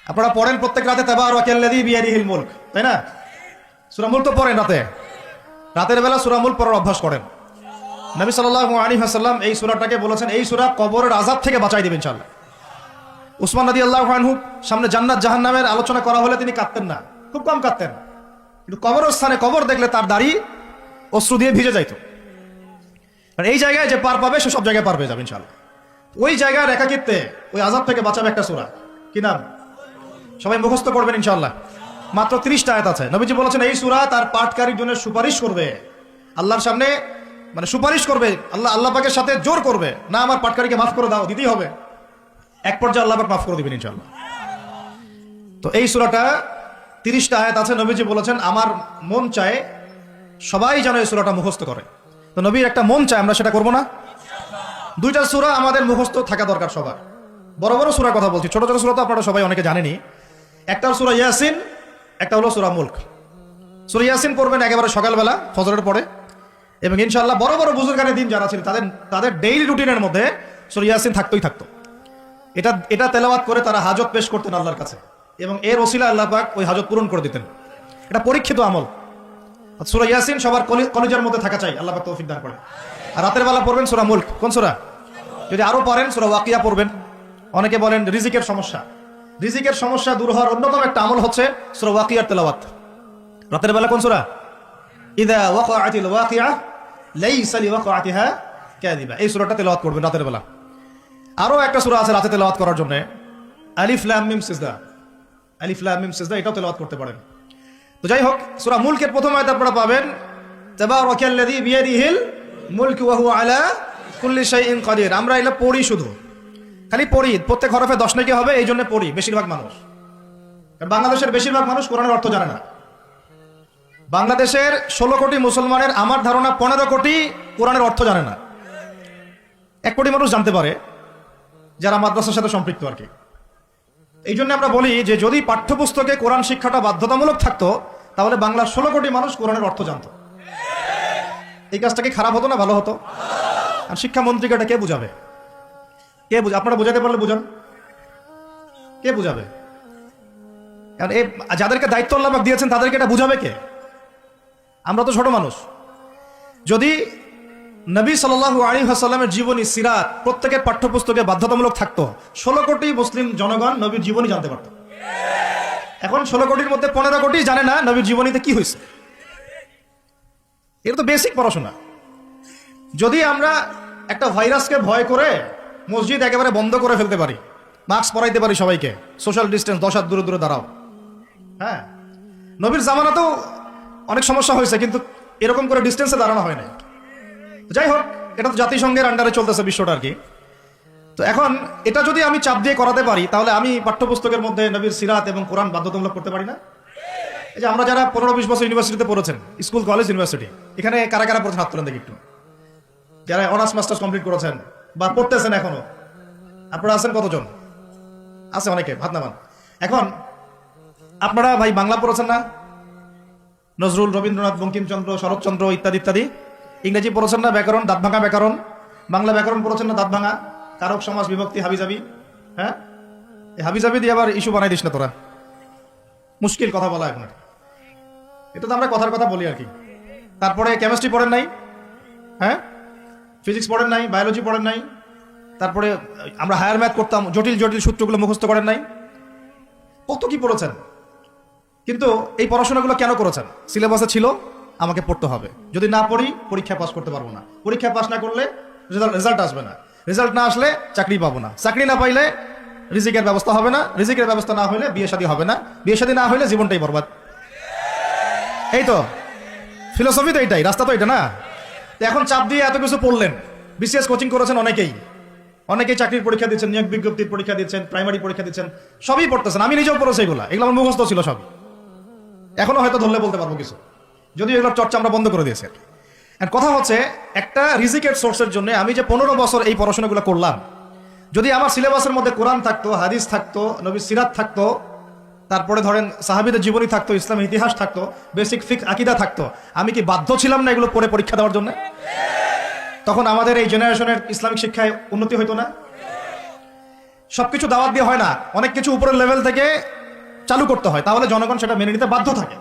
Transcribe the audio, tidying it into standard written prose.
আপনারা পড়েন প্রত্যেক রাতে তাবারাকাল্লাযী বিয়াদিহিল মুলক, তাই না? সূরা মুলক তো পড়েন রাতে, রাতের বেলা সূরা মুলক পড়ার অভ্যাস করেন। নবী সাল্লাল্লাহু আলাইহি ওয়াসাল্লাম এই সূরাটাকে বলেছেন এই সূরা কবরের আযাব থেকে বাঁচাই দিবে ইনশাআল্লাহ। উসমান রাদিয়াল্লাহু আনহু সামনে জান্নাত জাহান্নামের আলোচনা করা হলে তিনি কাঁদতেন না, খুব কম কাঁদতেন, কিন্তু কবরস্থানে কবর দেখলে তার দাড়ি অশ্রু দিয়ে ভিজে যাইত। আর এই জায়গায় যে পার পাবে সে সব জায়গায় পার পেয়ে যাবে ইনশাআল্লাহ। ওই জায়গায় একাকিত্বে ওই আযাব থেকে বাঁচাবে একটা সূরা, কি নাম? সবাই মুখস্থ করবেন ইনশাআল্লাহ। মাত্র 30টা আয়াত আছে। নবীজি বলেছেন এই সূরা তার পাঠকারীর জন্য সুপারিশ করবে আল্লাহর সামনে, মানে সুপারিশ করবে আল্লাহ পাকের সাথে জোর করবে, না আমার পাঠকারীকে মাফ করে দাও, দিতেই হবে। এক পর্যায়ে আল্লাহ পাক মাফ করে দিবেন ইনশাআল্লাহ। তো এই সূরাটা 30টা আয়াত আছে। নবীজি বলেছেন আমার মন চায় সবাই যেন এই সূরাটা মুখস্থ করে। তো নবীর একটা মন চায়, আমরা সেটা করব না? দুইটা সূরা আমাদের মুখস্থ থাকা দরকার সবার। বড় বড় সূরার কথা বলছি, ছোট ছোট সূরা তো আপনারা সবাই অনেকে জানেনি। একটা সূরা ইয়াসিন, একটা হলো সূরা মুলক। সূরা ইয়াসিন পড়বেন একেবারে সকালবেলা ফজরের পরে, এবং ইনশাআল্লাহ বড় বড় বুজুর্গানের দিন যারা ছিলেন তাদের ডেইলি রুটিনের মধ্যে সূরা ইয়াসিন থাকতোই থাকতো। এটা তেলাওয়াত করে তারা হাজত পেশ করতেন আল্লাহর কাছে, এবং এর ওসিলা আল্লাহ পাক ওই হাজত পূরণ করে দিতেন। এটা পরীক্ষিত আমল। সূরা ইয়াসিন সবার কলিজার মধ্যে থাকা চাই, আল্লাহ পাক তৌফিক দান করেন। আর রাতের বেলা পড়বেন সূরা মুলক। কোন সূরা? যদি আরো পারেন সূরা ওয়াকিয়া পড়বেন। অনেকে বলেন রিজিকের সমস্যা, রিজিকের সমস্যা দূর হওয়ার অন্যতম একটা আমল হচ্ছে সূরা ওয়াকিয়ার তেলাওয়াত। রাতের বেলা কোন সূরা? ইযা ওয়াকাআতিল ওয়াকিআ লাইসা লিওয়াকাআতিহা কাযিবা, এই সূরাটা তেলাওয়াত করবেন রাতের বেলা। আরো একটা সূরা আছে রাতে তেলাওয়াত করার জন্য, আলিফ লাম মিম সিজদা। আলিফ লাম মিম সিজদা এটাও তেলাওয়াত করতে পারেন। তো যাই হোক, সূরা মুলকের প্রথম আয়াত আপনারা পাবেন তাবারাকাল্লাযী বিয়াদিহিল মুলকু ওয়া হুয়া আলা কুল্লি শাইইন কাদির। আমরা এটা পড়ি, শুধু খালি পড়ি, প্রত্যেক হরফে 10 নাকি হবে, এই জন্য পড়ি বেশিরভাগ মানুষ। কারণ বাংলাদেশের বেশিরভাগ মানুষ কোরআনের অর্থ জানে না। বাংলাদেশের 16 কোটি মুসলমানের আমার ধারণা 15 কোটি কোরআনের অর্থ জানে না। 1 কোটি মানুষ জানতে পারে যারা মাদ্রাসার সাথে সম্পৃক্ত আর কি। এই জন্য আমরা বলি যে যদি পাঠ্যপুস্তকে কোরআন শিক্ষাটা বাধ্যতামূলক থাকতো তাহলে বাংলার 16 কোটি মানুষ কোরআনের অর্থ জানতো। এই কাজটা কি খারাপ হতো না ভালো হতো? আর শিক্ষামন্ত্রীকে এটা কে বুঝাবে? আপনারা বুঝাতে পারলে বুঝান, কে বুঝাবে? কারণ এই যাদেরকে দায়িত্ব আল্লাহ পাক দিয়েছেন তাদেরকে এটা বুঝাবে কে? আমরা তো ছোট মানুষ। যদি নবী সাল্লাল্লাহু আলাইহি ওয়াসাল্লামের জীবনী সিরাত প্রত্যেকের পাঠ্যপুস্তকে বাধ্যতামূলক থাকতো, 16 কোটি মুসলিম জনগণ নবীর জীবনী জানতে পারত। এখন 16 কোটির মধ্যে 15 কোটি জানে না নবীর জীবনীতে কি হয়েছে। এটা তো বেসিক পড়াশোনা। যদি আমরা একটা ভাইরাসকে ভয় করে মসজিদ একেবারে বন্ধ করে ফেলতে পারি, মাস্ক পরাইতে পারি সবাইকে, সোশ্যাল ডিস্টেন্স 10 হাত দূরে দূরে দাঁড়াও, হ্যাঁ, নবীর জামানাতেও অনেক সমস্যা হয়েছে, কিন্তু এরকম করে ডিস্টেন্সে দাঁড়ানো হয় না। যাই হোক, এটা তো জাতিসংঘের আন্ডারে চলতেছে বিশ্বটা আর কি। তো এখন এটা যদি আমি চাপ দিয়ে করাতে পারি তাহলে আমি পাঠ্যপুস্তকের মধ্যে নবীর সিরাত এবং কোরআন বাধ্যতামূলক করতে পারি না? এই যে আমরা যারা 15-20 বছর ইউনিভার্সিটিতে পড়েছেন, স্কুল কলেজ ইউনিভার্সিটি, এখানে কারা কারা পড়েছেন হাত তোলেন দেখি একটু। যারা অনার্স মাস্টার্স কমপ্লিট করেছেন বা পড়তেছেন এখনো, আপনারা আছেন কতজন? আছে অনেকে, হাত নামান। এখন আপনারা ভাই বাংলা পড়েছেন না? নজরুল, রবীন্দ্রনাথ, বঙ্কিমচন্দ্র, শরৎচন্দ্র ইত্যাদি ইত্যাদি। ইংরেজি পড়েছেন না? ব্যাকরণ, দাঁত ভাঙা ব্যাকরণ। বাংলা ব্যাকরণ পড়েছেন না? দাঁত ভাঙা, কারক, সমাস, বিভক্তি, হাবিজাবি। হ্যাঁ, এই হাবিজাবি দিয়ে আবার ইস্যু বানাই দিস না তোরা, মুশকিল কথা বলা এখন। এটা তো আমরা কথার কথা বলি আর কি। তারপরে কেমিস্ট্রি পড়েন নাই? হ্যাঁ, ফিজিক্স পড়েন নাই? বায়োলজি পড়েন নাই? তারপরে আমরা হায়ার ম্যাথ করতাম, জটিল জটিল সূত্রগুলো মুখস্থ করেন নাই? কত কি পড়েছেন। কিন্তু এই পড়াশোনাগুলো কেন করেছেন? সিলেবাসে ছিল আমাকে পড়তে হবে, যদি না পড়ি পরীক্ষা পাস করতে পারবো না, পরীক্ষা পাস না করলে রেজাল্ট আসবে না, রেজাল্ট না আসলে চাকরি পাবো না, চাকরি না পাইলে রিজিকের ব্যবস্থা হবে না, রিজিকের ব্যবস্থা না হলে বিয়ে শাদী হবে না, বিয়ে শাদী না হলে জীবনটাই বরবাদ। এই তো ফিলোসফি, তো এইটাই রাস্তা, তো এটা না। এখন চাপ দিয়ে এত কিছু পড়লেন, বিসিএস কোচিং করেছেন অনেকেই চাকরির পরীক্ষা দিচ্ছেন, নিয়োগ বিজ্ঞপ্তির পরীক্ষা দিচ্ছেন, প্রাইমারি পরীক্ষা দিচ্ছেন, সবই পড়তেছেন। আমি নিজেও পড়েছি এগুলো আমার মুখস্থ ছিল সব, এখনো হয়তো ধরলে বলতে পারবো কিছু, যদিও এগুলোর চর্চা আমরা বন্ধ করে দিয়েছি। কথা হচ্ছে একটা রিজিকের সোর্সের জন্য আমি যে 15 বছর এই পড়াশোনাগুলো করলাম, যদি আমার সিলেবাসের মধ্যে কোরআন থাকতো, হাদিস থাকতো, নবীর সিরাত থাকতো, তারপরে ধরেন সাহাবীদের জীবনী থাকতো, ইসলামের ইতিহাস থাকতো, বেসিক ফিকহ আকীদা থাকতো, আমি কি বাধ্য ছিলাম না এগুলো পড়ে পরীক্ষা দেওয়ার জন্য? তখন আমাদের এই জেনারেশনের ইসলামিক শিক্ষায় উন্নতি হইতো না? সবকিছু দাওয়াত দিয়ে হয় না, অনেক কিছু উপরের লেভেল থেকে চালু করতে হয়, তাহলে জনগণ সেটা মেনে নিতে বাধ্য থাকে।